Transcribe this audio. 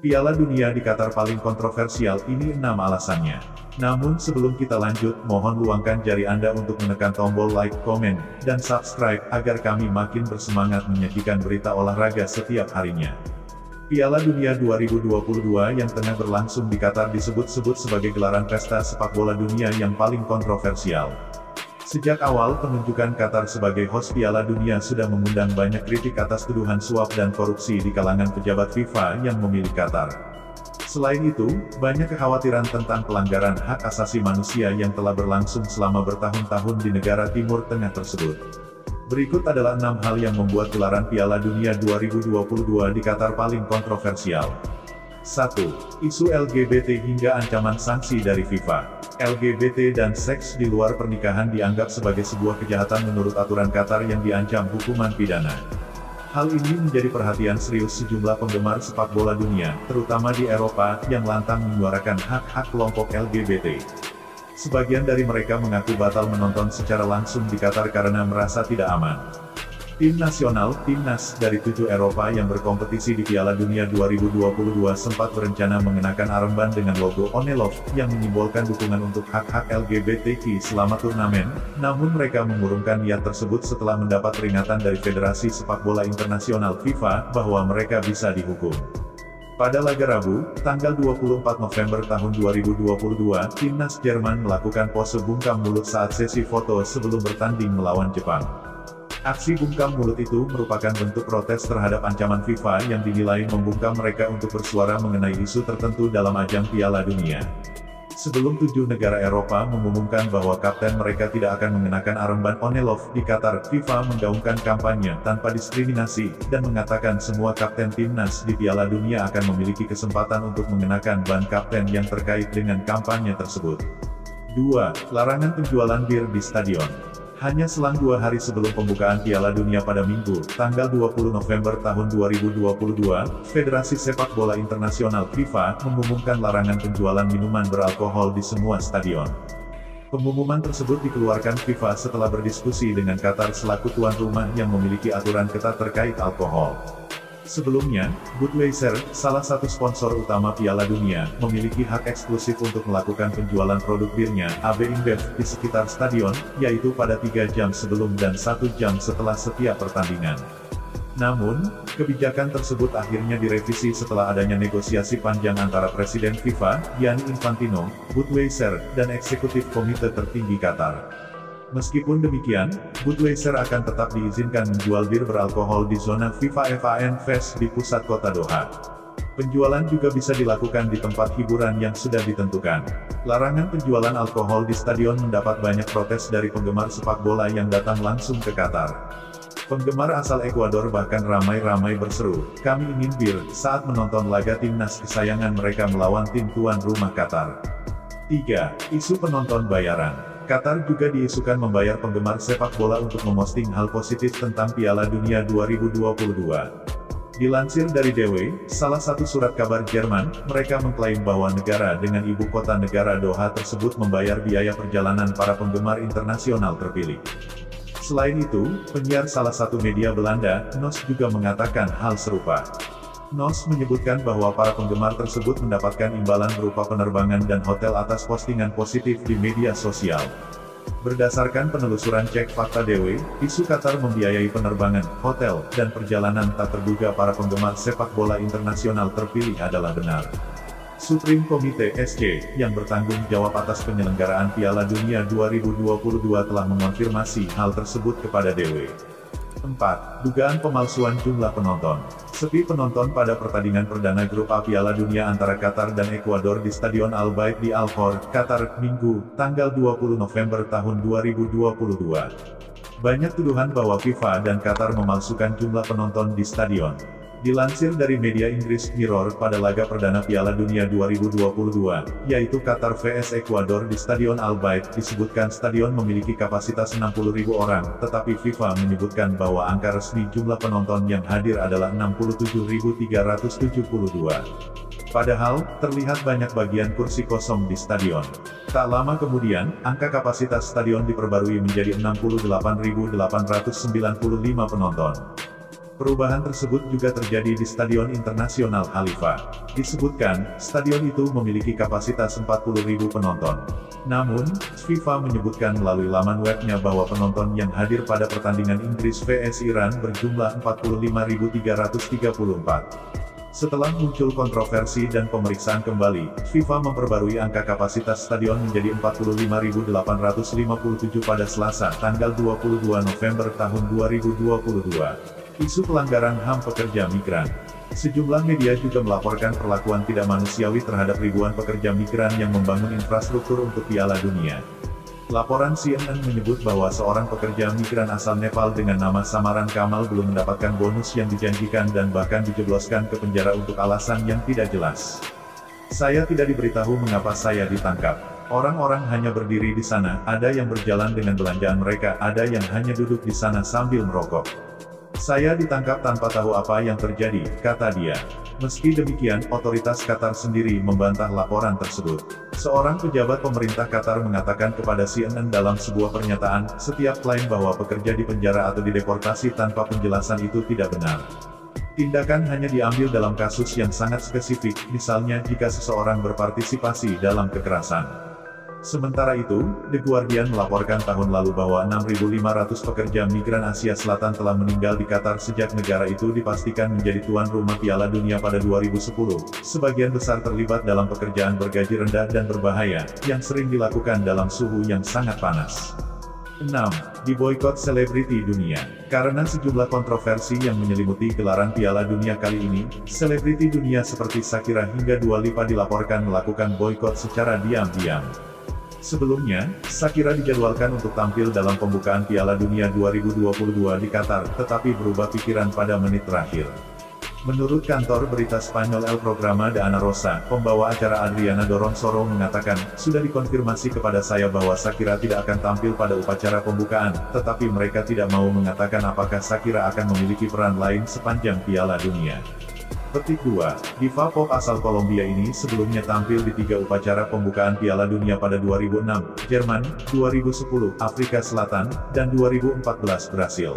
Piala Dunia di Qatar paling kontroversial, ini 6 alasannya. Namun sebelum kita lanjut, mohon luangkan jari Anda untuk menekan tombol like, komen, dan subscribe, agar kami makin bersemangat menyajikan berita olahraga setiap harinya. Piala Dunia 2022 yang tengah berlangsung di Qatar disebut-sebut sebagai gelaran pesta sepak bola dunia yang paling kontroversial. Sejak awal penunjukan Qatar sebagai host Piala Dunia sudah mengundang banyak kritik atas tuduhan suap dan korupsi di kalangan pejabat FIFA yang memilih Qatar. Selain itu, banyak kekhawatiran tentang pelanggaran hak asasi manusia yang telah berlangsung selama bertahun-tahun di negara Timur Tengah tersebut. Berikut adalah 6 hal yang membuat gelaran Piala Dunia 2022 di Qatar paling kontroversial. 1. Isu LGBT hingga ancaman sanksi dari FIFA. LGBT dan seks di luar pernikahan dianggap sebagai sebuah kejahatan menurut aturan Qatar yang diancam hukuman pidana. Hal ini menjadi perhatian serius sejumlah penggemar sepak bola dunia, terutama di Eropa, yang lantang menyuarakan hak-hak kelompok LGBT. Sebagian dari mereka mengaku batal menonton secara langsung di Qatar karena merasa tidak aman. Tim nasional, timnas, dari 7 Eropa yang berkompetisi di Piala Dunia 2022 sempat berencana mengenakan armband dengan logo One Love, yang menyimbolkan dukungan untuk hak-hak LGBTQ selama turnamen, namun mereka mengurungkan niat tersebut setelah mendapat peringatan dari Federasi Sepak Bola Internasional FIFA, bahwa mereka bisa dihukum. Pada laga Rabu, tanggal 24 November tahun 2022, timnas Jerman melakukan pose bungkam mulut saat sesi foto sebelum bertanding melawan Jepang. Aksi bungkam mulut itu merupakan bentuk protes terhadap ancaman FIFA yang dinilai membungkam mereka untuk bersuara mengenai isu tertentu dalam ajang Piala Dunia. Sebelum 7 negara Eropa mengumumkan bahwa kapten mereka tidak akan mengenakan armband One Love di Qatar, FIFA menggaungkan kampanye tanpa diskriminasi, dan mengatakan semua kapten timnas di Piala Dunia akan memiliki kesempatan untuk mengenakan ban kapten yang terkait dengan kampanye tersebut. 2. Larangan penjualan bir di stadion. Hanya selang 2 hari sebelum pembukaan Piala Dunia pada Minggu, tanggal 20 November tahun 2022, Federasi Sepak Bola Internasional FIFA mengumumkan larangan penjualan minuman beralkohol di semua stadion. Pengumuman tersebut dikeluarkan FIFA setelah berdiskusi dengan Qatar selaku tuan rumah yang memiliki aturan ketat terkait alkohol. Sebelumnya, Budweiser, salah satu sponsor utama Piala Dunia, memiliki hak eksklusif untuk melakukan penjualan produk birnya, AB InBev, di sekitar stadion, yaitu pada 3 jam sebelum dan 1 jam setelah setiap pertandingan. Namun, kebijakan tersebut akhirnya direvisi setelah adanya negosiasi panjang antara Presiden FIFA, Gianni Infantino, Budweiser, dan Eksekutif Komite Tertinggi Qatar. Meskipun demikian, Budweiser akan tetap diizinkan menjual bir beralkohol di zona FIFA FAN Fest di pusat kota Doha. Penjualan juga bisa dilakukan di tempat hiburan yang sudah ditentukan. Larangan penjualan alkohol di stadion mendapat banyak protes dari penggemar sepak bola yang datang langsung ke Qatar. Penggemar asal Ekuador bahkan ramai-ramai berseru, "Kami ingin bir," saat menonton laga timnas kesayangan mereka melawan tim tuan rumah Qatar. 3. Isu penonton bayaran. Qatar juga diisukan membayar penggemar sepak bola untuk memosting hal positif tentang Piala Dunia 2022. Dilansir dari DW, salah satu surat kabar Jerman, mereka mengklaim bahwa negara dengan ibu kota negara Doha tersebut membayar biaya perjalanan para penggemar internasional terpilih. Selain itu, penyiar salah satu media Belanda, NOS, juga mengatakan hal serupa. NOS menyebutkan bahwa para penggemar tersebut mendapatkan imbalan berupa penerbangan dan hotel atas postingan positif di media sosial. Berdasarkan penelusuran cek fakta DW, isu Qatar membiayai penerbangan, hotel, dan perjalanan tak terduga para penggemar sepak bola internasional terpilih adalah benar. Supreme Komite SC, yang bertanggung jawab atas penyelenggaraan Piala Dunia 2022 telah mengonfirmasi hal tersebut kepada DW. 4. Dugaan pemalsuan jumlah penonton. Sepi penonton pada pertandingan perdana grup A Piala Dunia antara Qatar dan Ekuador di Stadion Al Bayt di Al Khor, Qatar, Minggu, tanggal 20 November tahun 2022. Banyak tuduhan bahwa FIFA dan Qatar memalsukan jumlah penonton di stadion. Dilansir dari media Inggris Mirror, pada laga perdana Piala Dunia 2022, yaitu Qatar vs Ekuador di Stadion Al Bayt, disebutkan stadion memiliki kapasitas 60.000 orang, tetapi FIFA menyebutkan bahwa angka resmi jumlah penonton yang hadir adalah 67.372. Padahal, terlihat banyak bagian kursi kosong di stadion. Tak lama kemudian, angka kapasitas stadion diperbarui menjadi 68.895 penonton. Perubahan tersebut juga terjadi di Stadion Internasional Khalifa. Disebutkan, stadion itu memiliki kapasitas 40.000 penonton. Namun, FIFA menyebutkan melalui laman webnya bahwa penonton yang hadir pada pertandingan Inggris vs Iran berjumlah 45.334. Setelah muncul kontroversi dan pemeriksaan kembali, FIFA memperbarui angka kapasitas stadion menjadi 45.857 pada Selasa, tanggal 22 November tahun 2022. Isu pelanggaran HAM pekerja migran. Sejumlah media juga melaporkan perlakuan tidak manusiawi terhadap ribuan pekerja migran yang membangun infrastruktur untuk Piala Dunia. Laporan CNN menyebut bahwa seorang pekerja migran asal Nepal dengan nama samaran Kamal belum mendapatkan bonus yang dijanjikan dan bahkan dijebloskan ke penjara untuk alasan yang tidak jelas. Saya tidak diberitahu mengapa saya ditangkap. Orang-orang hanya berdiri di sana, ada yang berjalan dengan belanjaan mereka, ada yang hanya duduk di sana sambil merokok. Saya ditangkap tanpa tahu apa yang terjadi, kata dia. Meski demikian, otoritas Qatar sendiri membantah laporan tersebut. Seorang pejabat pemerintah Qatar mengatakan kepada CNN dalam sebuah pernyataan, setiap klaim bahwa pekerja di penjara atau dideportasi tanpa penjelasan itu tidak benar. Tindakan hanya diambil dalam kasus yang sangat spesifik, misalnya jika seseorang berpartisipasi dalam kekerasan. Sementara itu, The Guardian melaporkan tahun lalu bahwa 6.500 pekerja migran Asia Selatan telah meninggal di Qatar sejak negara itu dipastikan menjadi tuan rumah Piala Dunia pada 2010. Sebagian besar terlibat dalam pekerjaan bergaji rendah dan berbahaya, yang sering dilakukan dalam suhu yang sangat panas. 6. Diboikot selebriti dunia. Karena sejumlah kontroversi yang menyelimuti gelaran Piala Dunia kali ini, selebriti dunia seperti Shakira hingga Dua Lipa dilaporkan melakukan boikot secara diam-diam. Sebelumnya, Shakira dijadwalkan untuk tampil dalam pembukaan Piala Dunia 2022 di Qatar, tetapi berubah pikiran pada menit terakhir. Menurut kantor berita Spanyol El Programa de Ana Rosa, pembawa acara Adriana Doronsoro mengatakan, sudah dikonfirmasi kepada saya bahwa Shakira tidak akan tampil pada upacara pembukaan, tetapi mereka tidak mau mengatakan apakah Shakira akan memiliki peran lain sepanjang Piala Dunia. Petik 2. Diva pop asal Kolombia ini sebelumnya tampil di 3 upacara pembukaan Piala Dunia pada 2006, Jerman, 2010, Afrika Selatan, dan 2014 Brasil.